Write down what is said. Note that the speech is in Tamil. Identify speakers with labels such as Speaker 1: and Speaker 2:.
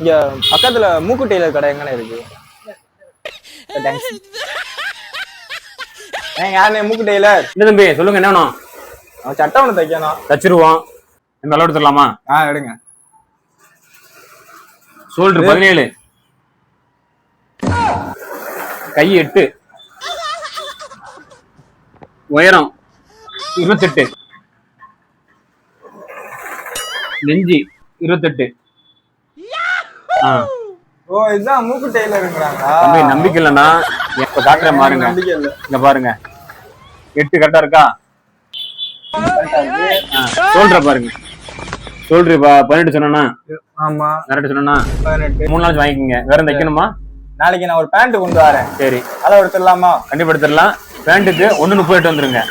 Speaker 1: இங்க பக்கத்துல மூக்கு டெய்லர் கடை எங்கண்ணே இருக்கு? யாருண்ணே மூக்கு டெய்லர்?
Speaker 2: என்ன தம்பி சொல்லுங்க, என்ன வேணும்?
Speaker 1: அவன் சட்டை ஒண்ணு தைக்கணும்.
Speaker 2: தச்சிருவோம். இந்த அளவு எடுத்துடலாமா?
Speaker 1: எடுங்க.
Speaker 2: ஷோல்டர் 17, கை 8, உயரம் 28, நெஞ்சி 28.
Speaker 1: ஓ, இதுதான் மூக்கு டெய்லருங்கறாங்க.
Speaker 2: தம்பி நம்பிக்கை இல்லைன்னா இப்ப காட்டுறேன் பாருங்க.
Speaker 1: நம்பிக்கை இல்ல.
Speaker 2: இங்க பாருங்க, 8 கரெக்டா இருக்கா? ஷோல்டர் பாருங்க, ஷோல்டர் 18 சொன்னா.
Speaker 1: ஆமா,
Speaker 2: கரெக்ட் சொன்னா.
Speaker 1: 18.
Speaker 2: 3 நாள் வாங்கிக்கோங்க. வேற எந்த தைக்கணுமா?
Speaker 1: நாளைக்கு நான் ஒரு பேண்ட் கொண்டு வரேன்.
Speaker 2: சரி,
Speaker 1: அளவு எடுத்துடலாமா?
Speaker 2: கண்டிப்பா எடுத்துடலாம். பேண்ட்டுக்கு 1:30 வந்துருங்க.